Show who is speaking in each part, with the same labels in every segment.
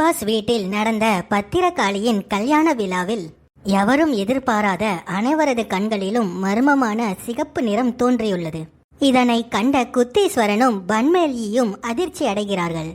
Speaker 1: Pass வீட்டில் நடந்த பத்திரகாளியின் கல்யாண விழாவில் எவரும் எதிர்பாராத அனைவரது கண்களிலும் மர்மமான சிகப்பு நிறம் தோன்றியுள்ளது. இதனை கண்ட குத்தீஸ்வரனும் பன்மேலியும் அதிர்ச்சி அடைகிறார்கள்.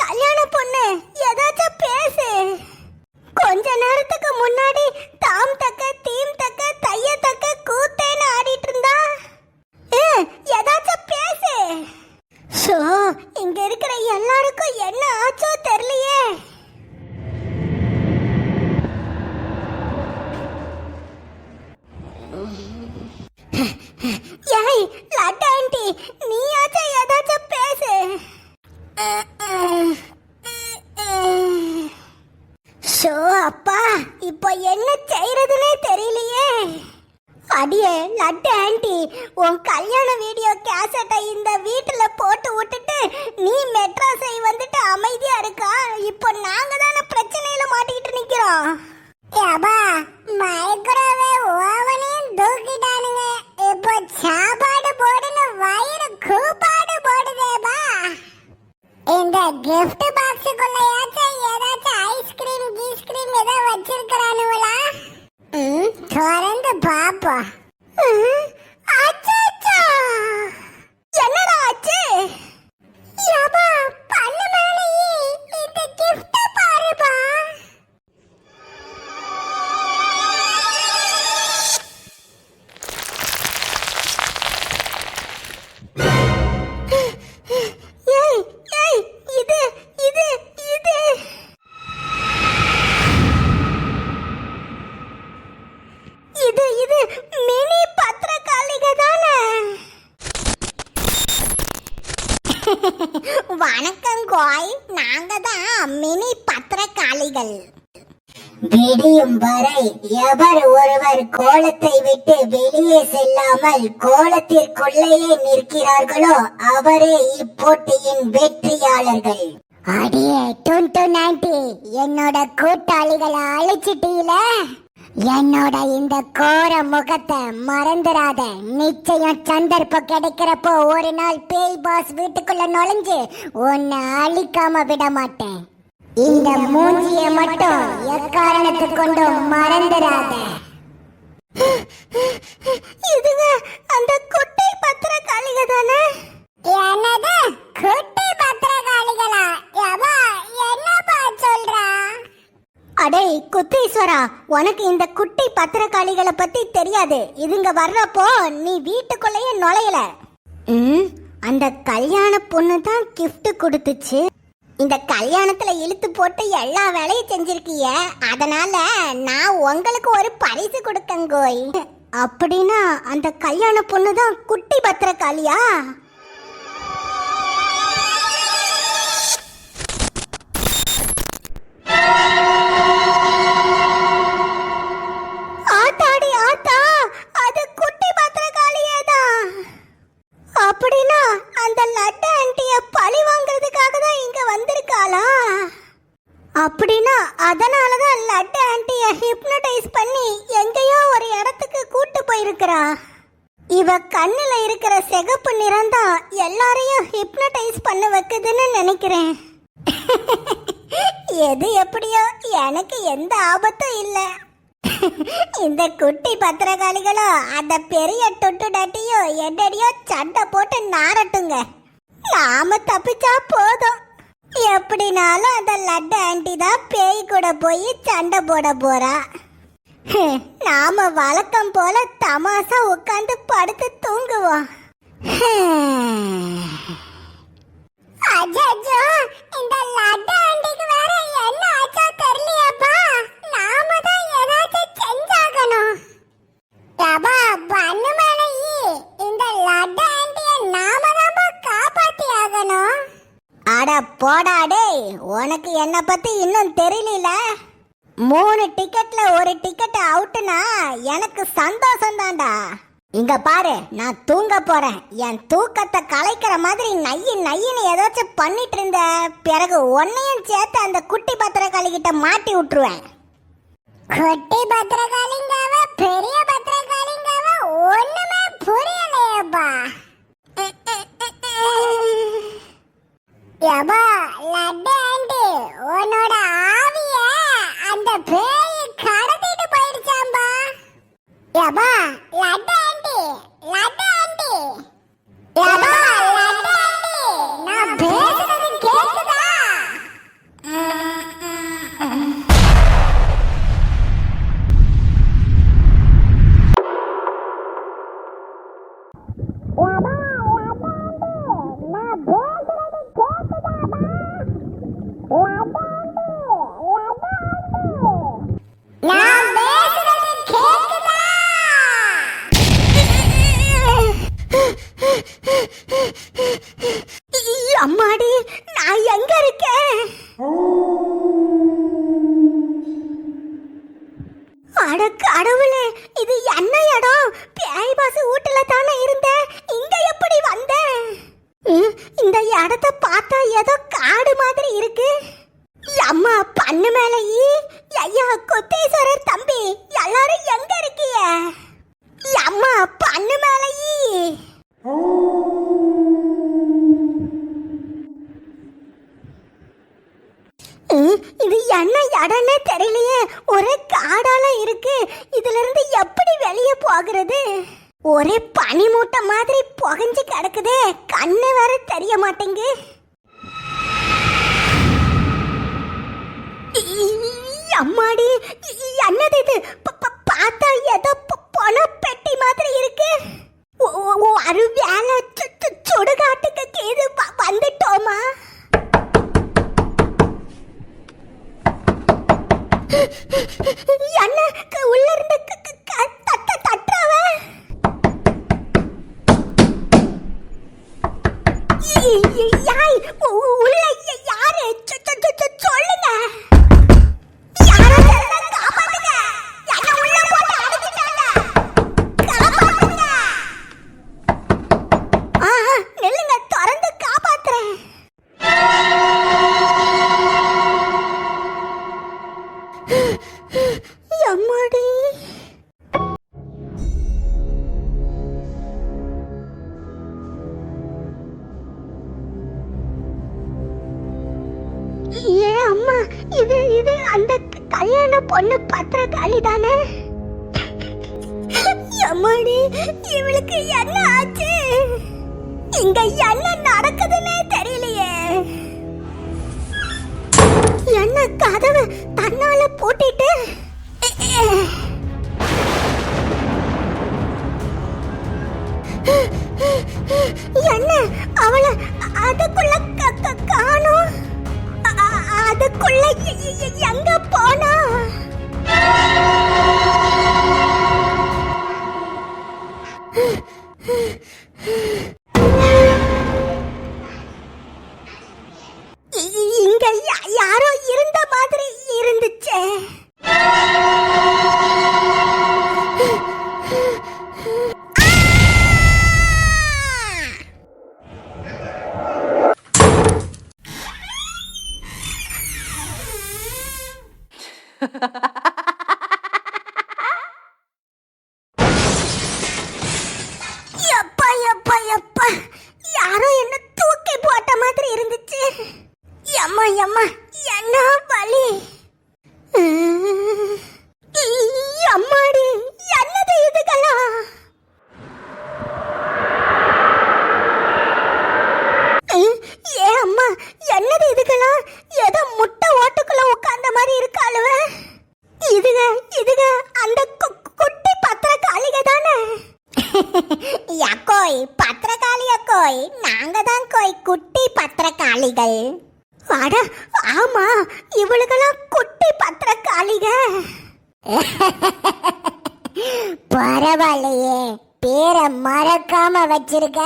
Speaker 1: கல்யாண பொண்ணு ஏதாச்சும் பேசு. கொஞ்ச நேரத்துக்கு முன்னாடி தாம் தக்க தீம் தக்க தைய தக்க கூத்தேன்னு ஆடிட்டு இருந்தா. ஏதாச்சும் பேசு. இங்க இருக்கிற எல்லாருக்கும் என்ன ஆச்சோ தெரியலையே. ஏய் லட்டு ஆண்டி, நீயாச்சும் ஏதாச்சும் பேசு. ஷோ அப்பா, இப்போ என்ன செய்யறதுனே தெரியலையே. அடியே லட்டு ஆண்டி, உன் கல்யாண வீடியோ கேசட்டை இந்த வீட்டுல போட்டு விட்டுட்டு நீ மெட்ராஸை வந்துட்டு அமைதியா இருக்கா. இப்போ நாங்க தானே பிரச்சனையில மாட்டிக்கிட்டு நிக்கிறோம். மைக்ரோவேவ் ஓவனையும் தூக்கிட்டானுங்க. இப்போ சாப்பாடு போடுன்னு வயிறு கூப்பாடு போடுதேபா. இந்த கிஃப்ட் பாக்ஸுக்குள்ளயாச்சும் ஏதாச்சும் ஐஸ்கிரீம் கீஸ்கிரீம் ஏதோ வச்சிருக்கிறானுங்களா? திறந்து பாப்போம். என்னடா ஆச்சு? பண்ணு மேலேயே இந்த கிஃப்ட் பாருப்பா. வணக்கம் கோய், நாங்க தான் மினி பத்திரகாளிகள். விடியும் வரை எவர் ஒருவர் கோலத்தை விட்டு வெளியே செல்லாமல் கோலத்திற்குள்ளேயே நிற்கிறார்களோ அவரே இப்போட்டியின் வெற்றியாளர்கள். அடியே டுன்டு நாண்டி, என்னோட கூட்டாளிகளை அழிச்சிட்டீல. என்னோட இந்த கோர முகத்தை மறந்துடாத. நிச்சயம் சந்தர்ப்பம் கிடைக்கிறப்போ ஒரு நாள் பேய் பாஸ் வீட்டுக்குள்ள நுழைஞ்சு உன்னை அழிக்காம விட மாட்டேன். இந்த மூஞ்சிய மட்டும் எக்காரணத்தை கொண்டும் மறந்துடாத. இதுங்க அந்த குட்டை பத்திரகாளிக தானே? என்னது குட்டை பத்திரகாளிகளா? என்னப்பா சொல்றா? அடே குத்தீஸ்வரா, உனக்கு இந்த குட்டி பத்திரகாளிகளை பத்தி தெரியாது. இதுங்க வர்றப்போ நீ வீட்டுக்குள்ளேயே நுழையல. அந்த கல்யாண பொண்ணு தான் கிஃப்ட் கொடுத்துச்சு. இந்த கல்யாணத்துல இழுத்து போட்டு எல்லா வேலையும் செஞ்சிருக்கீங்க. அதனால நான் உங்களுக்கு ஒரு பரிசு கொடுக்கங்கோய். அப்படின்னா அந்த கல்யாண பொண்ணு தான் குட்டி பத்திரகாளியா? அப்படின்னா அந்த லட்டு ஆண்டிய பழி வாங்குறதுக்காக தான் இங்க வந்திருக்காளா? அப்படின்னா அதனாலதான் லட்டு ஆண்டிய ஹிப்னடைஸ் பண்ணி எங்கேயோ ஒரு இடத்துக்கு கூட்டு போயிருக்கிறா. இவ கண்ணுல இருக்கிற சிகப்பு நிறம் தான் எல்லாரையும் ஹிப்னடைஸ் பண்ண வைக்குதுன்னு நினைக்கிறேன். எது எப்படியோ எனக்கு எந்த ஆபத்தும் இல்லை. இந்த குட்டி பத்திரகாளிகளோ அந்த பெரிய தொட்டு டட்டியோ என்னடியோ சண்டை போட்டு நாரட்டுங்க. நாம தப்பிச்சா போதும். எப்படினாலும் அந்த லட்டு ஆண்டி தான் பேய் கூட போய் சண்டை போட போறா. நாம வழக்கம் போல தமாசா உட்காந்து படுத்து தூங்குவோம். அஜோ, இந்த லட்டு ஆண்டிக்கு வேற என்ன ஆச்சோ தெரியலையாப்பா. நாம தான் ஏதாச்சும் செஞ்சாகணும். பண்ணு மேலேயே இந்த லட்டு ஆண்டிய நாம தான் காப்பாத்தி ஆகணும். அட போடாடே, உனக்கு என்ன பத்தி இன்னும் தெரியல. 3 டிக்கெட்ல ஒரு டிக்கெட் அவுட்னா எனக்கு சந்தோஷம் தான்டா. இங்க பாரு, நான் தூங்க போறேன். என் தூக்கத்தை கலைக்கிற மாதிரி நையி நையின்னு ஏதாச்சும் பண்ணிட்டு இருந்த பிறகு உன்னையும் சேர்த்து அந்த குட்டி பத்திரகாளி கிட்ட மாட்டி விட்டுருவேன். குட்டி பத்திரகாளிங்காவ பெரிய பத்திரகாளிங்காவ ஒண்ணுமே புரியலையப்பா. யப்பா லட்டு யப்பா லட்டு ஆண்டி லட்டு ஆண்டி யப்பா லட்டு ஆண்டி நான் பேசுறது கேக்குதா அம்மாடி நான் எங்க இருக்கேன்? அட கடவுளே, இது என்ன இடம்? பேய் பாசு வீட்டுல தானே இருந்தேன், இங்க எப்படி வந்தேன்? இந்த இடத்த பார்த்தா ஏதோ காடு மாதிரி இருக்கு. அம்மா பண்ணு மேல ஐயா கொத்தேஸ்வரர் தம்பி எல்லாரும் எங்க இருக்கீங்க? அம்மா பண்ணு மேல இது என்ன இடம்னே தெரியலையே, ஒரே காடால இருக்கு. இதுல இருந்து எப்படி வெளியே போகிறது? ஒரே பனி மூட்டை மாதிரி புகஞ்சு கிடக்குதே, கண்ணு வேற தெரிய மாட்டேங்கு. அம்மாடி என்னது இது? பார்த்தா ஏதோ பண பெட்டி மாதிரி இருக்கு. ஒரு வேலை சுடுகாட்டுக்கு கீது வந்துட்டோமா? என்ன உள்ள இருந்து தட்டுறவ? யாய் உள்ள யாரு? சொல்லுங்க. இது அந்த கல்யாண பொண்ணு பத்திரக்காளி தானே? அம்மாடி இவளுக்கு என்ன ஆச்சு? இங்க என்ன நடக்குதுன்னே தெரியலையே. என்ன கதவு தன்னால பூட்டிட்டு என்ன அவளை அதுக்குள்ள காணோம். அதுக்குள்ள எங்க போனா? இங்க யாரோ இருந்த மாதிரி இருந்துச்சே. எப்பா எப்பா எப்பா, யாரோ என்ன தூக்கி போட்ட மாதிரி இருந்துச்சு. எம்மா எம்மா என்ன வலி. அம்மாடி என்னது இதுக்கெல்லாம்? ஏ அம்மா என்னது இதுக்கெல்லாம்? ஏதோ முட்டை ஓட்டுக்குள்ள உட்கார்ந்த மாதிரி இருக்காளுவ. இதுக அந்த குட்டி பத்திரக்காளிக தானே? யக்கோய் பத்திரக்காளி யக்கோய், நாங்க தான் கோய் குட்டி பத்திரக்காளிகள். அட ஆமா, இவளுக்கெல்லாம் குட்டி பத்திரக்காளிக. பரவாயில்லையே, பேரை மறக்காம வச்சிருக்க.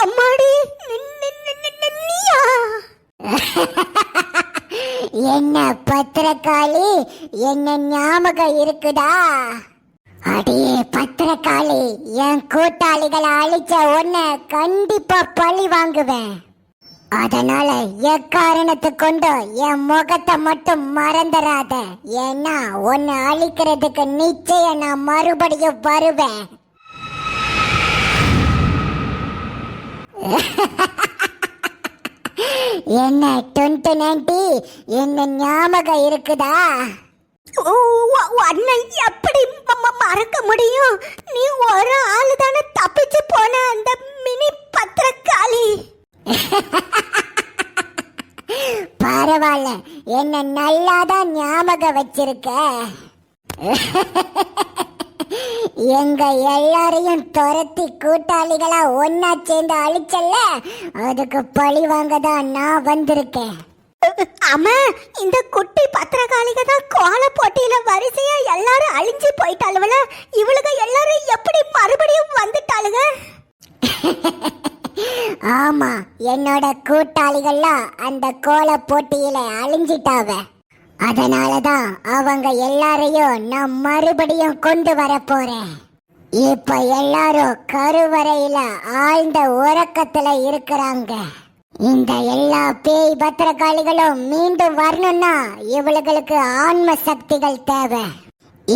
Speaker 1: அம்மாடி நீயா? என்ன பத்திரக்காளி, என்ன ஞாபகம் இருக்குதா? அடியே பத்திரக்காளி, என் கூட்டாளிகளை அழிச்ச உன்னை கண்டிப்பா பழி வாங்குவேன். அதனால எக்காரணத்தை கொண்டு என் முகத்தை மட்டும் மறந்துடாத. ஏன்னா உன்னை அழிக்கிறதுக்கு நிச்சயம் நான் மறுபடியும் வருவேன். என்ன 2090 என்ன ஞாபகம் இருக்குதா?
Speaker 2: உன்னை எப்படி மறக்க முடியும்? நீ ஒரு ஆளு தானே தப்பிச்சு போன அந்த மினி பத்திரக்காளி.
Speaker 1: பரவாயில்ல, என்ன நல்லாதான் ஞாபகம் வச்சிருக்க. எங்க எல்லாரையும் துரத்தி கூட்டாளிகளா ஒன்னா சேர்ந்து அழிச்சல்ல, அதுக்கு பழி வாங்க தான் நான் வந்திருக்கேன்.
Speaker 2: ஆமா, இந்த குட்டி பத்திரகாளிக தான் கோல போட்டியில வரிசையா எல்லாரும் அழிஞ்சு போயிட்டாளுவல. இவளுக எல்லாரும் எப்படி மறுபடியும் வந்துட்டாளுங்க?
Speaker 1: ஆமா, என்னோட கூட்டாளிகள்லாம் அந்த கோல போட்டியில அழிஞ்சிட்டாவ. அதனாலதான் அவங்க எல்லாரையும் நான் மறுபடியும் கொண்டு வர போறேன். இப்ப எல்லாரும் கருவறையில ஆழ்ந்த உறக்கத்துல இருக்கிறாங்க. இந்த எல்லா பேய் பத்திரகாளிகளும் மீண்டும் வரணும்னா இவளுகளுக்கு ஆன்ம சக்திகள் தேவை.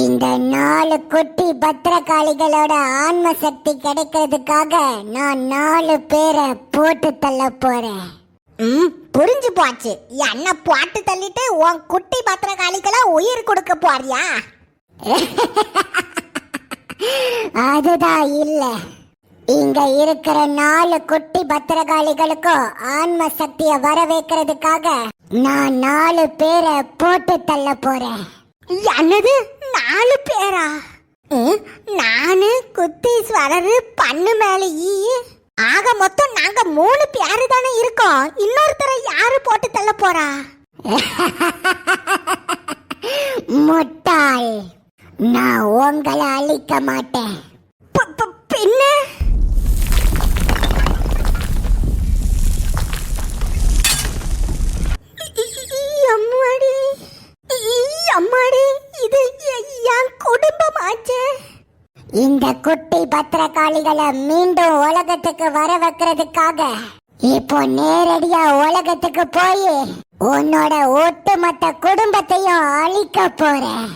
Speaker 1: இந்த 4 குட்டி பத்திரகாளிகளோட ஆன்ம சக்தி கிடைக்கிறதுக்காக நான் 4 பேரை போட்டு தள்ள போறேன்.
Speaker 2: புரிஞ்சு போச்சு. என்ன போட்டு தள்ளிட்டு உன் குட்டி பத்திரகாளிகளா உயிர் கொடுக்க போறியா?
Speaker 1: அதுதான் இல்ல, இங்க இருக்கிற 4 குட்டி பத்திரகாளிகளுக்கும் ஆன்ம சக்திய வர வைக்கிறதுக்காக நான் 4 பேரை போட்டு தள்ள போறேன்.
Speaker 2: என்னது 4 பேரா? நானு குத்தீஸ்வரரு பண்ணு மேல ஈ, ஆக மொத்தம் நாங்க 3 பேரு தானே இருக்கோம். இன்னொருத்தரை யாரு போட்டு தள்ள போறா?
Speaker 1: முட்டாள், நான் உங்களை அழிக்க மாட்டேன்.
Speaker 2: பின்ன அம்மாடி, அம்மாடி, இது என் குடும்பம் ஆச்சே.
Speaker 1: இந்த குட்டி பத்திரகாளிகளை மீண்டும் உலகத்துக்கு வர வைக்கிறதுக்காக இப்போ நேரடியா உலகத்துக்கு போய் உன்னோட ஒட்டுமொத்த குடும்பத்தையும் அழிக்க போறேன்.